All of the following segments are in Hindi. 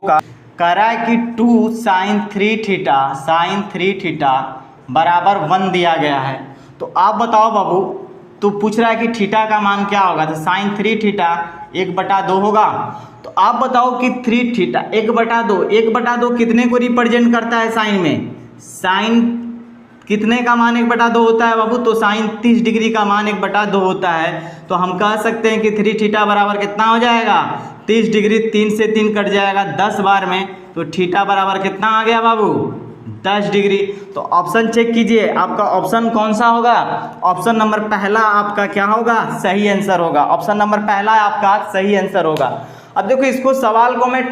कह रहा है कि 2 sin 3 थीटा बराबर 1 दिया गया है। तो आप बताओ बाबू, तो पूछ रहा है कि थीटा का मान क्या होगा। तो sin 3 थीटा 1/2 होगा। तो आप बताओ कि 3 थीटा 1/2 कितने को रिप्रेजेंट करता है साइन में। साइन कितने का मान 1/2 होता है बाबू। तो साइन 30 डिग्री का मान 1/2 होता है। तो हम कह सकते हैं कि 3 थीटा बराबर कितना हो जाएगा 30 डिग्री। 3 से 3 कट जाएगा 10 बार में। तो थीटा बराबर कितना आ गया बाबू 10 डिग्री। तो ऑप्शन चेक कीजिए, आपका ऑप्शन कौन सा होगा। ऑप्शन नंबर पहला आपका क्या होगा, सही आंसर होगा। ऑप्शन नंबर पहला आपका सही आंसर होगा। अब देखो इसको सवाल को मैं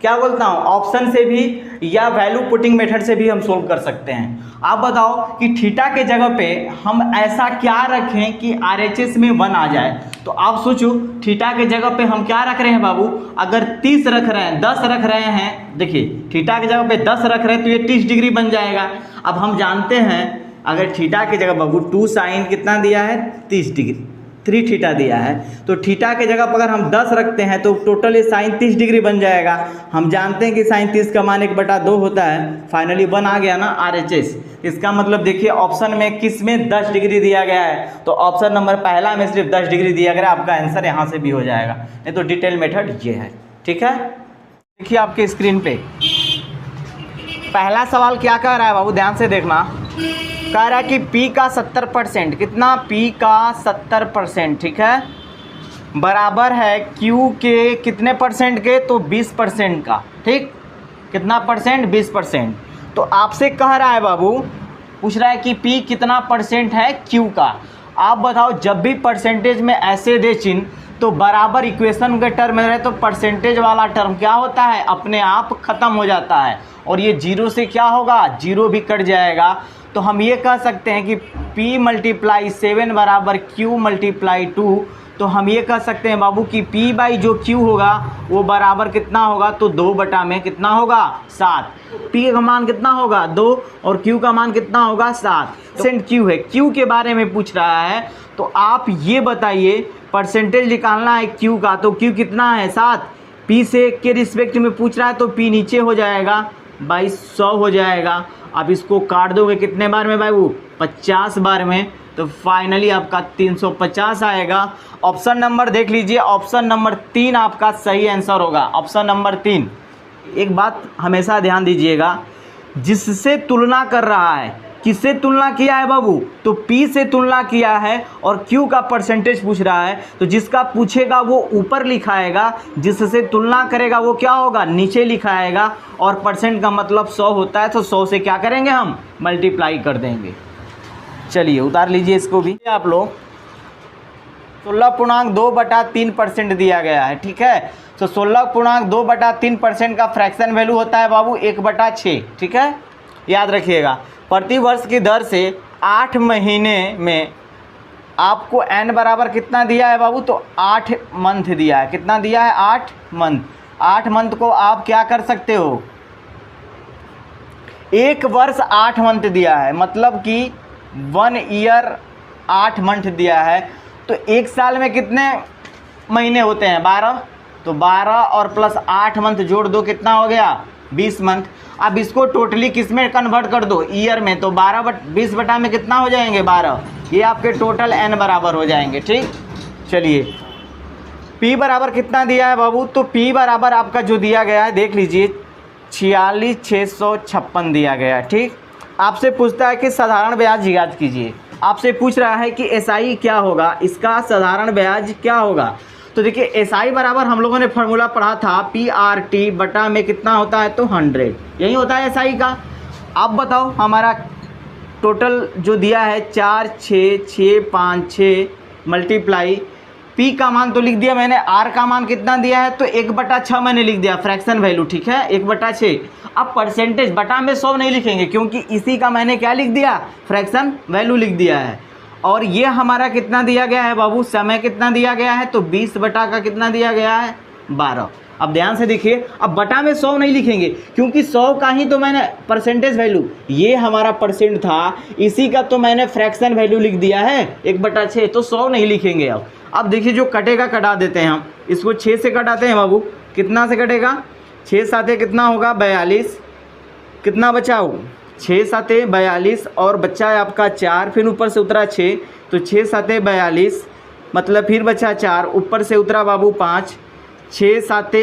क्या बोलता हूँ, ऑप्शन से भी या वैल्यू पुटिंग मेथड से भी हम सोल्व कर सकते हैं। आप बताओ कि थीटा के जगह पे हम ऐसा क्या रखें कि RHS में 1 आ जाए। तो आप सोचो थीटा के जगह पे हम क्या रख रहे हैं बाबू। अगर 30 रख रहे हैं, 10 रख रहे हैं, देखिए थीटा के जगह पे 10 रख रहे हैं तो ये 30 डिग्री बन जाएगा। अब हम जानते हैं अगर थीटा की जगह बाबू 2 साइन कितना दिया है 30 डिग्री, 3 थीटा दिया है। तो थीटा के जगह पर अगर हम 10 रखते हैं तो टोटल ये साइन 30 डिग्री बन जाएगा। हम जानते हैं कि साइन 30 का मान 1/2 होता है। फाइनली 1 आ गया ना RHS। इसका मतलब देखिए ऑप्शन में किस में 10 डिग्री दिया गया है। तो ऑप्शन नंबर पहला में सिर्फ 10 डिग्री दिया गया। आपका आंसर यहाँ से भी हो जाएगा। नहीं तो डिटेल मेथड ये है। ठीक है, देखिए आपके स्क्रीन पे पहला सवाल क्या कह रहा है बाबू, ध्यान से देखना। कह रहा है कि P का 70%, कितना P का 70%, ठीक है, बराबर है Q के कितने परसेंट के, तो 20% का। ठीक, कितना परसेंट 20%। तो आपसे कह रहा है बाबू, पूछ रहा है कि P कितना परसेंट है Q का। आप बताओ जब भी परसेंटेज में ऐसे दे चिन्ह तो बराबर इक्वेशन के टर्म में रहे तो परसेंटेज वाला टर्म क्या होता है अपने आप खत्म हो जाता है। और ये 0 से क्या होगा 0 भी कट जाएगा। तो हम ये कह सकते हैं कि P × 7 बराबर Q × 2। तो हम ये कह सकते हैं बाबू कि P बाई जो Q होगा वो बराबर कितना होगा, तो 2 बटा में कितना होगा 7। P का मान कितना होगा 2 और Q का मान कितना होगा 7। परसेंट Q है, Q के बारे में पूछ रहा है। तो आप ये बताइए परसेंटेज निकालना है Q का, तो Q कितना है 7। P से के रिस्पेक्ट में पूछ रहा है तो P नीचे हो जाएगा बाई 100 हो जाएगा। अब इसको काट दोगे कितने बार में बाबू 50 बार में। तो फाइनली आपका 350 आएगा। ऑप्शन नंबर देख लीजिए, ऑप्शन नंबर 3 आपका सही आंसर होगा। Option number 3। एक बात हमेशा ध्यान दीजिएगा, जिससे तुलना कर रहा है, किससे तुलना किया है बाबू, तो P से तुलना किया है और Q का परसेंटेज पूछ रहा है। तो जिसका पूछेगा वो ऊपर लिखाएगा, जिससे तुलना करेगा वो क्या होगा नीचे लिखाएगा। और परसेंट का मतलब 100 होता है, तो 100 से क्या करेंगे हम मल्टीप्लाई कर देंगे। चलिए उतार लीजिए इसको भी आप लोग। 16.2/3% दिया गया है। ठीक है, तो 16.2/3% का फ्रैक्शन वैल्यू होता है बाबू 1/6। ठीक है, याद रखिएगा। प्रति वर्ष की दर से 8 महीने में आपको n बराबर कितना दिया है बाबू, तो 8 मंथ दिया है। कितना दिया है 8 मंथ। 8 मंथ को आप क्या कर सकते हो, 1 वर्ष 8 मंथ दिया है, मतलब कि 1 ईयर 8 मंथ दिया है। तो 1 साल में कितने महीने होते हैं 12। तो 12 और प्लस 8 मंथ जोड़ दो, कितना हो गया 20 मंथ। अब इसको टोटली किस में कन्वर्ट कर दो ईयर में, तो 20 बटा में कितना हो जाएंगे 12। ये आपके टोटल n बराबर हो जाएंगे। ठीक, चलिए P बराबर कितना दिया है बाबू, तो P बराबर आपका जो दिया गया है देख लीजिए 46,656 दिया गया है। ठीक, आपसे पूछता है कि साधारण ब्याज याद कीजिए। आपसे पूछ रहा है कि SI क्या होगा, इसका साधारण ब्याज क्या होगा। तो देखिए SI बराबर हम लोगों ने फार्मूला पढ़ा था PRT बटा में कितना होता है, तो 100, यही होता है SI का। आप बताओ हमारा टोटल जो दिया है 46656 मल्टीप्लाई P का मान तो लिख दिया मैंने, R का मान कितना दिया है, तो 1/6 मैंने लिख दिया फ्रैक्शन वैल्यू। ठीक है, 1/6। अब परसेंटेज बटा में 100 नहीं लिखेंगे क्योंकि इसी का मैंने क्या लिख दिया फ्रैक्शन वैल्यू लिख दिया है। और ये हमारा कितना दिया गया है बाबू, समय कितना दिया गया है, तो 20 बटा का कितना दिया गया है 12। अब ध्यान से देखिए, अब बटा में 100 नहीं लिखेंगे क्योंकि 100 का ही तो मैंने परसेंटेज वैल्यू, ये हमारा परसेंट था, इसी का तो मैंने फ्रैक्शन वैल्यू लिख दिया है 1/6, तो 100 नहीं लिखेंगे। अब देखिए जो कटेगा कटा देते हैं हम, इसको 6 से कटाते हैं बाबू, कितना से कटेगा 6 साते कितना होगा 42, कितना बचा हो 6 साते 42 और बच्चा है आपका 4, फिर ऊपर से उतरा 6, तो 6 साते 42 मतलब फिर बचा 4, ऊपर से उतरा बाबू 5, 6 साते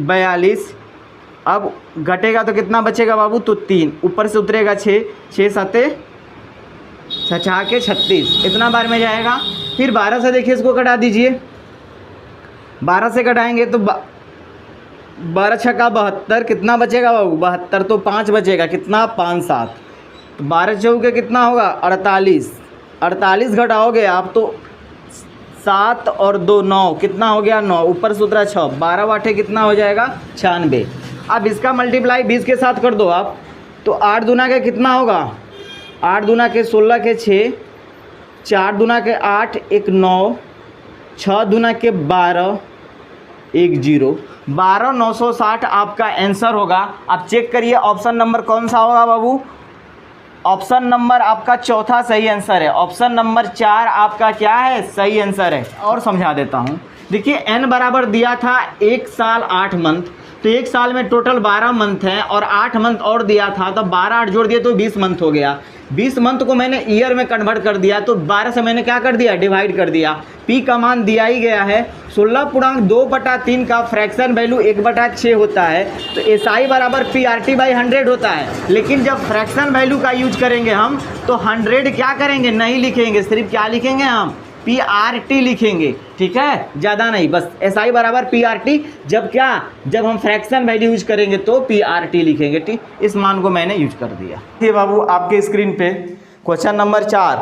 42, अब घटेगा तो कितना बचेगा बाबू, तो 3, ऊपर से उतरेगा 6, 6 साते 36, इतना बार में जाएगा। फिर 12 से देखिए इसको कटा दीजिए, 12 से कटाएंगे तो 12 छक्का 72, कितना बचेगा बाबू 72, तो 5 बचेगा, कितना 5 7, तो 12 चौके कितना होगा 48, 48 घटाओगे आप तो 7 और 2 9, कितना हो गया 9, ऊपर से उतरा 6, 12 वाटे कितना हो जाएगा 96। अब इसका मल्टीप्लाई 20 के साथ कर दो आप, तो 8 दूना के कितना होगा, 8 दूना के 16 के 6, 4 दूना के 8, 1 9, 6 दूना के 12, 1 0, 12 960 आपका आंसर होगा। आप चेक करिए ऑप्शन नंबर कौन सा होगा बाबू, ऑप्शन नंबर आपका चौथा सही आंसर है, ऑप्शन नंबर 4 आपका क्या है सही आंसर है। और समझा देता हूँ, देखिए n बराबर दिया था 1 साल 8 मंथ, तो 1 साल में टोटल 12 मंथ हैं और 8 मंथ और दिया था, तो 12 8 जोड़ दिए तो 20 मंथ हो गया। 20 मंथ को मैंने ईयर में कन्वर्ट कर दिया, तो 12 से मैंने क्या कर दिया डिवाइड कर दिया। पी का मान दिया ही गया है, 16.2/3 का फ्रैक्शन वैल्यू 1/6 होता है, तो एसआई बराबर PRT/100 होता है। लेकिन जब फ्रैक्शन वैल्यू का यूज करेंगे हम तो 100 क्या करेंगे नहीं लिखेंगे, सिर्फ क्या लिखेंगे हम PRT लिखेंगे, ठीक है, ज़्यादा नहीं, बस SI बराबर PRT। जब हम फ्रैक्शन वैल्यू यूज करेंगे तो PRT लिखेंगे, ठीक। इस मान को मैंने यूज कर दिया। ये बाबू आपके स्क्रीन पे क्वेश्चन नंबर 4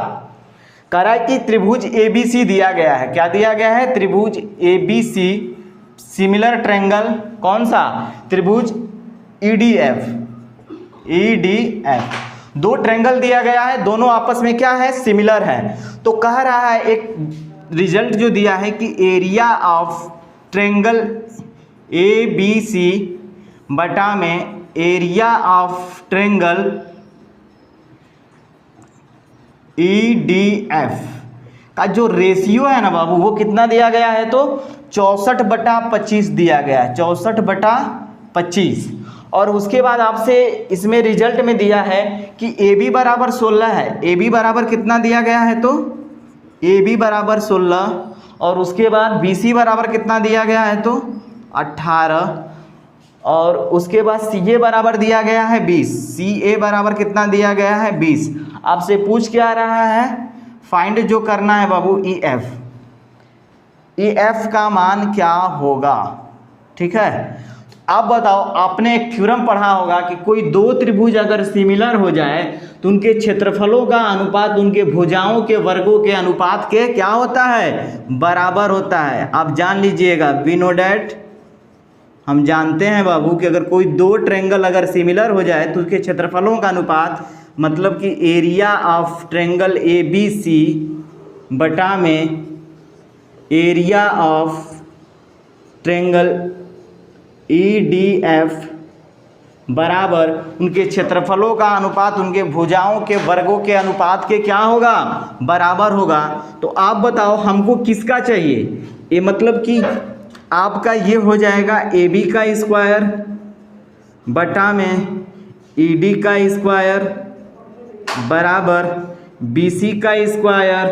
कह रहा है कि त्रिभुज ABC दिया गया है, क्या दिया गया है, त्रिभुज ABC सिमिलर ट्रायंगल, कौन सा त्रिभुज EDF, दो ट्रायंगल दिया गया है, दोनों आपस में क्या है सिमिलर है। तो कह रहा है एक रिजल्ट जो दिया है कि एरिया ऑफ ट्रायंगल ABC बटा में एरिया ऑफ ट्रायंगल EDF का जो रेशियो है ना बाबू वो कितना दिया गया है, तो 64/25 दिया गया है, 64/25। और उसके बाद आपसे इसमें रिजल्ट में दिया है कि AB बराबर 16 है, AB बराबर कितना दिया गया है, तो AB बराबर 16, और उसके बाद BC बराबर कितना दिया गया है, तो 18, और उसके बाद CA बराबर दिया गया है 20, CA बराबर कितना दिया गया है 20। आपसे पूछ क्या रहा है, फाइंड जो करना है बाबू EF का मान क्या होगा, ठीक है। आप बताओ, आपने एक थ्योरम पढ़ा होगा कि कोई दो त्रिभुज अगर सिमिलर हो जाए तो उनके क्षेत्रफलों का अनुपात उनके भुजाओं के वर्गों के अनुपात के क्या होता है, बराबर होता है। आप जान लीजिएगा, वी नो डैट, हम जानते हैं बाबू कि अगर कोई दो ट्रायंगल अगर सिमिलर हो जाए तो उसके क्षेत्रफलों का अनुपात मतलब कि एरिया ऑफ ट्रायंगल ABC बटा में एरिया ऑफ ट्रायंगल EDF बराबर उनके क्षेत्रफलों का अनुपात उनके भुजाओं के वर्गों के अनुपात के क्या होगा, बराबर होगा। तो आप बताओ हमको किसका चाहिए, ये मतलब कि आपका ये हो जाएगा AB का स्क्वायर बटा में ED का स्क्वायर बराबर BC का स्क्वायर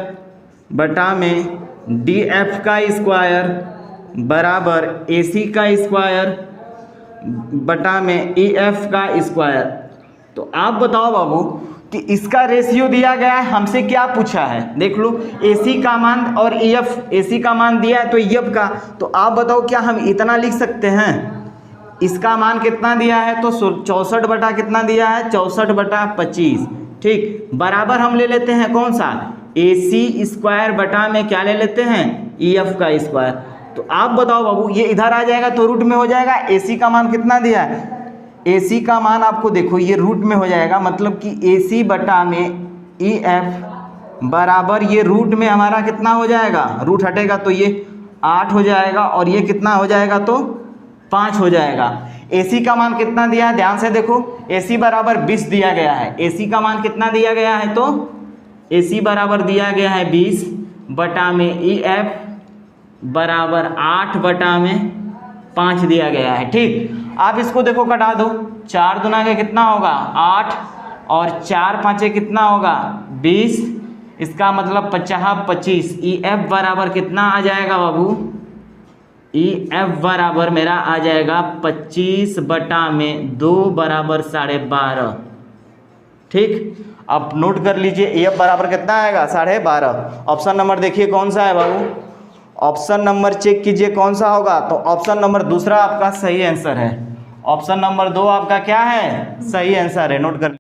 बटा में DF का स्क्वायर बराबर AC का स्क्वायर बटा में EF का स्क्वायर। तो आप बताओ बाबू कि इसका रेशियो दिया गया है, हमसे क्या पूछा है, देख लो AC का मान और EF, AC का मान दिया है तो EF का, तो आप बताओ क्या हम इतना लिख सकते हैं, इसका मान कितना दिया है, तो 64 बटा कितना दिया है, 64/25, ठीक, बराबर हम ले लेते हैं कौन सा, AC स्क्वायर बटा में क्या ले लेते हैं, EF का स्क्वायर। तो आप बताओ बाबू ये इधर आ जाएगा तो रूट में हो जाएगा, AC का मान कितना दिया है, AC का मान आपको देखो ये रूट में हो जाएगा, मतलब कि AC बटा में EF बराबर ये रूट में हमारा कितना हो जाएगा, रूट हटेगा तो ये 8 हो जाएगा और ये कितना हो जाएगा, तो 5 हो जाएगा। AC का मान कितना दिया है, ध्यान से देखो, AC बराबर 20 दिया गया है, AC का मान कितना दिया गया है, तो AC बराबर दिया गया है 20 बटा में EF बराबर 8 बटा में 5 दिया गया है, ठीक। आप इसको देखो कटा दो, 4 दूना के कितना होगा 8 और 4 पाँचे कितना होगा 20, इसका मतलब 50 25। ई एफ बराबर कितना आ जाएगा बाबू, ई एफ बराबर मेरा आ जाएगा 25/2 बराबर 12.5। ठीक, अब नोट कर लीजिए ई एफ बराबर कितना आएगा 12.5। ऑप्शन नंबर देखिए कौन सा है बाबू, ऑप्शन नंबर चेक कीजिए कौन सा होगा। तो ऑप्शन नंबर दूसरा आपका सही आंसर है, ऑप्शन नंबर 2 आपका क्या है, सही आंसर है। नोट कर,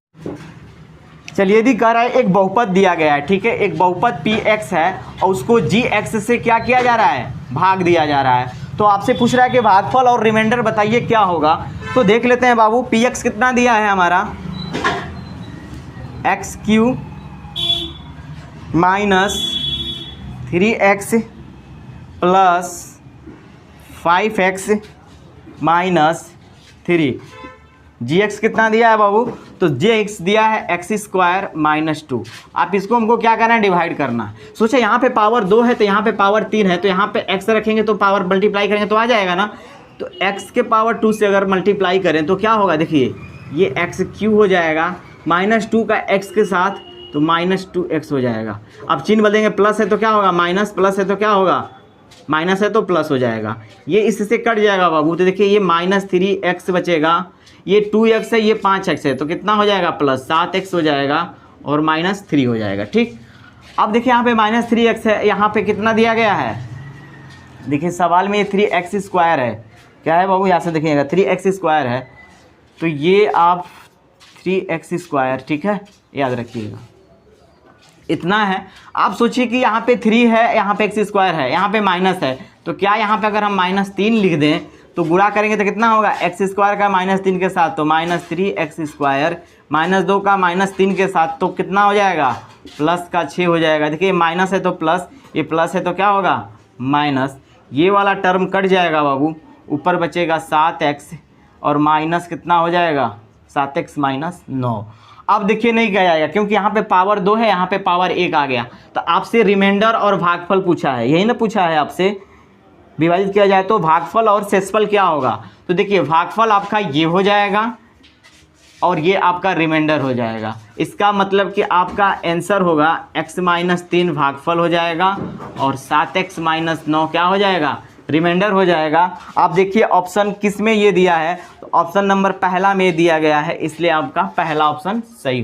चलिए यदि कह रहा है एक बहुपद दिया गया है, ठीक है, एक बहुपद पी एक्स है और उसको जी एक्स से क्या किया जा रहा है, भाग दिया जा रहा है। तो आपसे पूछ रहा है कि भागफल और रिमाइंडर बताइए क्या होगा। तो देख लेते हैं बाबू, पी एक्स कितना दिया है हमारा, x Q minus 3x plus 5x minus 3। जी एक्स कितना दिया है बाबू, तो जी एक्स दिया है x² माइनस 2। आप इसको हमको क्या करना है, डिवाइड करना है। सोचे यहाँ पे पावर 2 है तो यहाँ पे पावर 3 है, तो यहाँ पे x रखेंगे तो पावर मल्टीप्लाई करेंगे तो आ जाएगा ना। तो x के पावर 2 से अगर मल्टीप्लाई करें तो क्या होगा, देखिए ये x³ हो जाएगा माइनस 2 का x के साथ, तो माइनस 2x हो जाएगा। अब चिन्ह बदलेंगे, प्लस है तो क्या होगा माइनस, प्लस है तो क्या होगा माइनस, है तो प्लस हो जाएगा। ये इससे कट जाएगा बाबू, तो देखिए ये माइनस 3x बचेगा, ये 2x है, ये 5x है, तो कितना हो जाएगा प्लस 7x हो जाएगा और माइनस 3 हो जाएगा। ठीक, अब देखिए यहाँ पे माइनस 3x है, यहाँ पे कितना दिया गया है, देखिए सवाल में ये 3x² है, क्या है बाबू, यहाँ से देखिएगा 3x² है, तो ये आप 3x², ठीक है, याद रखिएगा इतना है। आप सोचिए कि यहाँ पे 3 है, यहाँ पे x² है, यहाँ पे माइनस है, तो क्या यहाँ पे अगर हम -3 लिख दें तो गुणा करेंगे तो कितना होगा, x² का -3 के साथ तो -3x², -2 का -3 के साथ तो कितना हो जाएगा, प्लस का 6 हो जाएगा। देखिए माइनस है तो प्लस, ये प्लस है तो क्या होगा माइनस, ये वाला टर्म कट जाएगा बाबू, ऊपर बचेगा 7x और माइनस कितना हो जाएगा 7x माइनस 9। अब देखिए नहीं किया जाएगा क्योंकि यहाँ पे पावर 2 है, यहाँ पे पावर 1 आ गया। तो आपसे रिमाइंडर और भागफल पूछा है, यही ना पूछा है आपसे, विभाजित किया जाए तो भागफल और शेषफल क्या होगा। तो देखिए भागफल आपका ये हो जाएगा और ये आपका रिमाइंडर हो जाएगा। इसका मतलब कि आपका आंसर होगा x-3 भागफल हो जाएगा और 7x माइनस 9 क्या हो जाएगा, रिमाइंडर हो जाएगा। आप देखिए ऑप्शन किस में ये दिया है, तो ऑप्शन नंबर पहला में दिया गया है, इसलिए आपका पहला ऑप्शन सही